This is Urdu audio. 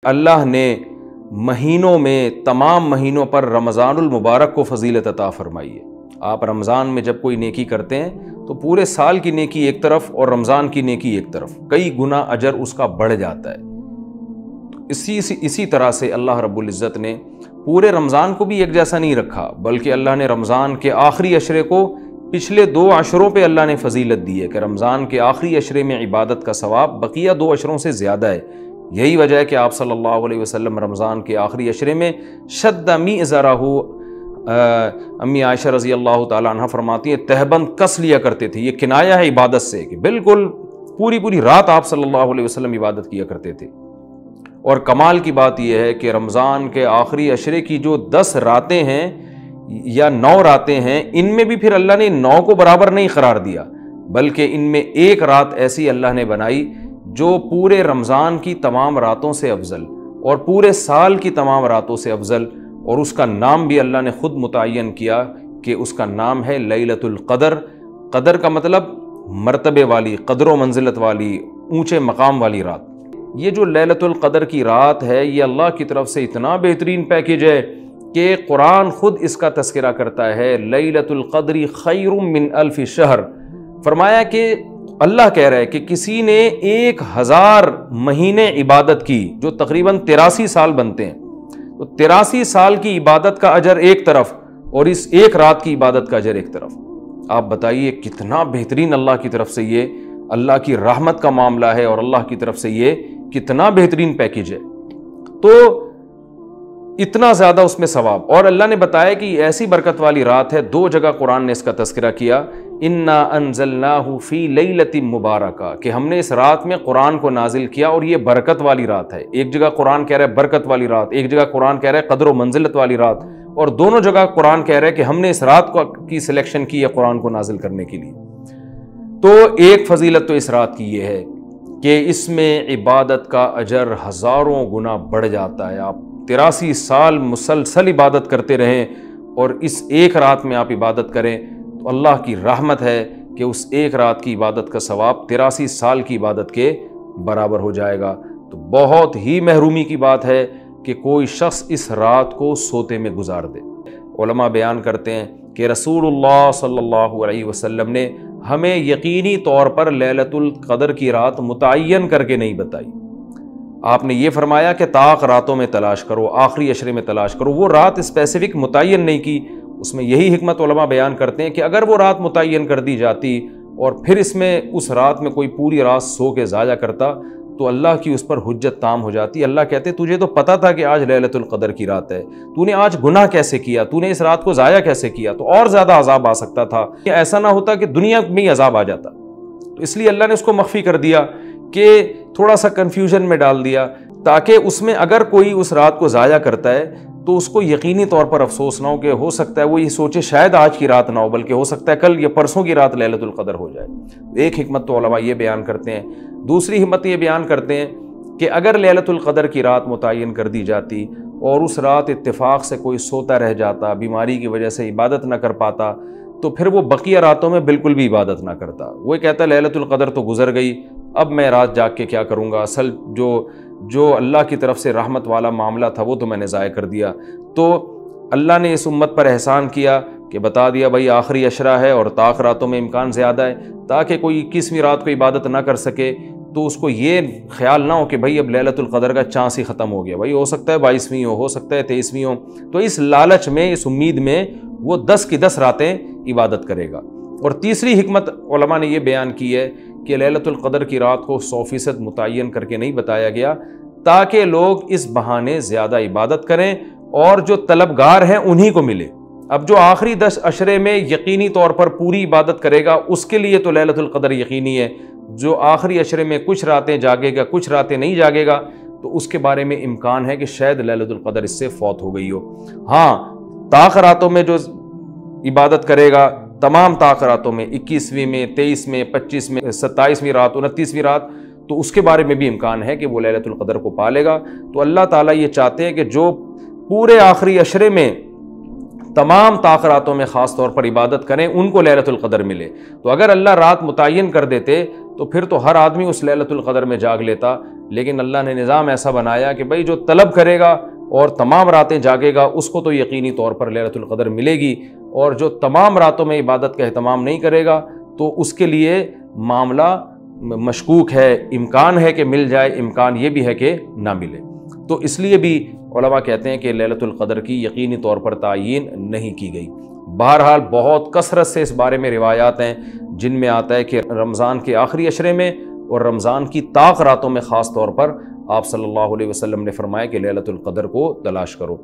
اللہ نے مہینوں میں تمام مہینوں پر رمضان المبارک کو فضیلت عطا فرمائی ہے۔ آپ رمضان میں جب کوئی نیکی کرتے ہیں تو پورے سال کی نیکی ایک طرف اور رمضان کی نیکی ایک طرف، کئی گنا اجر اس کا بڑھ جاتا ہے۔ اسی طرح سے اللہ رب العزت نے پورے رمضان کو بھی ایک جیسا نہیں رکھا، بلکہ اللہ نے رمضان کے آخری عشرے کو پچھلے 2 عشروں پہ اللہ نے فضیلت دی ہے کہ رمضان کے آخری عشرے میں عبادت کا ثواب بقیہ 2 عشروں سے زیادہ ہے۔ یہی وجہ ہے کہ آپ صلی اللہ علیہ وسلم رمضان کے آخری عشرے میں شد میزرہ، امی عائشہ رضی اللہ تعالیٰ عنہ فرماتی ہیں تہبند کس لیا کرتے تھے۔ یہ کنایہ ہے عبادت سے کہ بالکل پوری رات آپ صلی اللہ علیہ وسلم عبادت کیا کرتے تھے۔ اور کمال کی بات یہ ہے کہ رمضان کے آخری عشرے کی جو 10 راتیں ہیں یا 9 راتیں ہیں، ان میں بھی پھر اللہ نے 9 کو برابر نہیں قرار دیا، بلکہ ان میں ایک رات ایسی اللہ نے بنائی جو پورے رمضان کی تمام راتوں سے افضل اور پورے سال کی تمام راتوں سے افضل، اور اس کا نام بھی اللہ نے خود متعین کیا کہ اس کا نام ہے لیلۃ القدر۔ قدر کا مطلب مرتبے والی، قدر و منزلت والی، اونچے مقام والی رات۔ یہ جو لیلۃ القدر کی رات ہے، یہ اللہ کی طرف سے اتنا بہترین پیکیج ہے کہ قرآن خود اس کا تذکرہ کرتا ہے، لیلۃ القدر خیر من الف شہر۔ فرمایا کہ اللہ کہہ رہا ہے کہ کسی نے 1000 مہینے عبادت کی، جو تقریباً 83 سال بنتے ہیں، تو 83 سال کی عبادت کا اجر ایک طرف اور اس ایک رات کی عبادت کا اجر ایک طرف۔ آپ بتائیے کتنا بہترین اللہ کی طرف سے یہ اللہ کی رحمت کا معاملہ ہے، اور اللہ کی طرف سے یہ کتنا بہترین پیکیج ہے۔ تو اتنا زیادہ اس میں ثواب، اور اللہ نے بتایا کہ یہ ایسی برکت والی رات ہے۔ 2 جگہ قرآن نے اس کا تذکرہ کیا، انا انزلناہ فی لیلۃ مبارکہ، کہ ہم نے اس رات میں قرآن کو نازل کیا اور یہ برکت والی رات ہے۔ ایک جگہ قرآن کہہ رہا ہے برکت والی رات، ایک جگہ قرآن کہہ رہا ہے قدر و منزلت والی رات، اور دونوں جگہ قرآن کہہ رہا ہے کہ ہم نے اس رات کی سلیکشن کی ہے قرآن کو نازل کرنے کے لیے۔ تو ایک فضیلت تو اس رات کی یہ ہے کہ اس میں عبادت کا اجر ہزاروں گنا بڑھ جاتا ہے۔ آپ 83 سال مسلسل عبادت کرتے رہیں اور اس ایک رات میں آپ عبادت کریں تو اللہ کی رحمت ہے کہ اس ایک رات کی عبادت کا ثواب 83 سال کی عبادت کے برابر ہو جائے گا۔ تو بہت ہی محرومی کی بات ہے کہ کوئی شخص اس رات کو سوتے میں گزار دے۔ علماء بیان کرتے ہیں کہ رسول اللہ صلی اللہ علیہ وسلم نے ہمیں یقینی طور پر لیلۃ القدر کی رات متعین کر کے نہیں بتائی۔ آپ نے یہ فرمایا کہ طاق راتوں میں تلاش کرو، آخری عشرے میں تلاش کرو، وہ رات اسپیسیفک متعین نہیں کی۔ اس میں یہی حکمت علماء بیان کرتے ہیں کہ اگر وہ رات متعین کر دی جاتی اور پھر اس رات میں کوئی پوری رات سو کے ضائع کرتا تو اللہ کی اس پر حجت تام ہو جاتی۔ اللہ کہتے تجھے تو پتہ تھا کہ آج لیلۃ القدر کی رات ہے، تو نے آج گناہ کیسے کیا، تو نے اس رات کو ضائع کیسے کیا، تو اور زیادہ عذاب آ سکتا تھا، ایسا نہ ہوتا کہ دنیا میں ہی عذاب آ جاتا۔ تو اس لیے اللہ نے اس کو مخفی کر دیا کہ تھوڑا سا کنفیوژن میں ڈال دیا، تاکہ اس میں اگر کوئی اس رات کو ضائع کرتا ہے تو اس کو یقینی طور پر افسوس نہ ہو کہ ہو سکتا ہے وہ یہ سوچے شاید آج کی رات نہ ہو، بلکہ ہو سکتا ہے کل یا پرسوں کی رات لیلۃ القدر ہو جائے۔ ایک حکمت تو علماء یہ بیان کرتے ہیں۔ دوسری حکمت یہ بیان کرتے ہیں کہ اگر لیلۃ القدر کی رات متعین کر دی جاتی اور اس رات اتفاق سے کوئی سوتا رہ جاتا، بیماری کی وجہ سے عبادت نہ کر پاتا، تو پھر وہ بقیہ راتوں میں بالکل بھی عبادت نہ کرتا۔ وہ کہتا لیلۃ القدر تو گزر گئی، اب میں رات جاگ کے کیا کروں گا، اصل جو اللہ کی طرف سے رحمت والا معاملہ تھا وہ تو میں نے ضائع کر دیا۔ تو اللہ نے اس امت پر احسان کیا کہ بتا دیا بھائی آخری عشرہ ہے اور طاق راتوں میں امکان زیادہ ہے، تاکہ کوئی 21ویں رات کو عبادت نہ کر سکے تو اس کو یہ خیال نہ ہو کہ بھائی اب لیلۃ القدر کا چانس ہی ختم ہو گیا، بھائی ہو سکتا ہے 22ویں ہو سکتا ہے 23ویں ہو، تو اس لالچ میں، اس امید میں وہ 10 کی 10 راتیں عبادت کرے گا۔ اور تیسری حکمت علماء نے یہ بیان کی ہے کہ لیلۃ القدر کی رات کو 100% متعین کر کے نہیں بتایا گیا تاکہ لوگ اس بہانے زیادہ عبادت کریں اور جو طلبگار ہیں انہی کو ملے۔ اب جو آخری 10 عشرے میں یقینی طور پر پوری عبادت کرے گا اس کے لیے تو لیلۃ القدر یقینی ہے، جو آخری عشرے میں کچھ راتیں جاگے گا کچھ راتیں نہیں جاگے گا تو اس کے بارے میں امکان ہے کہ شاید لیلۃ القدر اس سے فوت ہو گئی ہو۔ ہاں، طاق راتوں میں جو عبادت کرے گا، تمام طاق راتوں میں 21ویں میں، 23 میں، 25 میں، 27ویں رات، 29ویں رات، تو اس کے بارے میں بھی امکان ہے کہ وہ لیلۃ القدر کو پا لے گا۔ تو اللہ تعالیٰ یہ چاہتے ہیں کہ جو پورے آخری عشرے میں تمام طاق راتوں میں خاص طور پر عبادت کریں ان کو لیلۃ القدر ملے۔ تو اگر اللہ رات متعین کر دیتے تو پھر تو ہر آدمی اس لیلۃ القدر میں جاگ لیتا، لیکن اللہ نے نظام ایسا بنایا کہ بھائی جو طلب کرے گا اور تمام راتیں جاگے گا اس کو تو یقینی طور پر لیلۃ القدر ملے گی، اور جو تمام راتوں میں عبادت کا اہتمام نہیں کرے گا تو اس کے لیے معاملہ مشکوک ہے، امکان ہے کہ مل جائے، امکان یہ بھی ہے کہ نہ ملے۔ تو اس لیے بھی علماء کہتے ہیں کہ لیلۃ القدر کی یقینی طور پر تعیین نہیں کی گئی۔ بہرحال بہت کثرت سے اس بارے میں روایات ہیں جن میں آتا ہے کہ رمضان کے آخری عشرے میں اور رمضان کی طاق راتوں میں خاص طور پر آپ صلی اللہ علیہ وسلم نے فرمایا کہ لیلۃ القدر کو تلاش کرو۔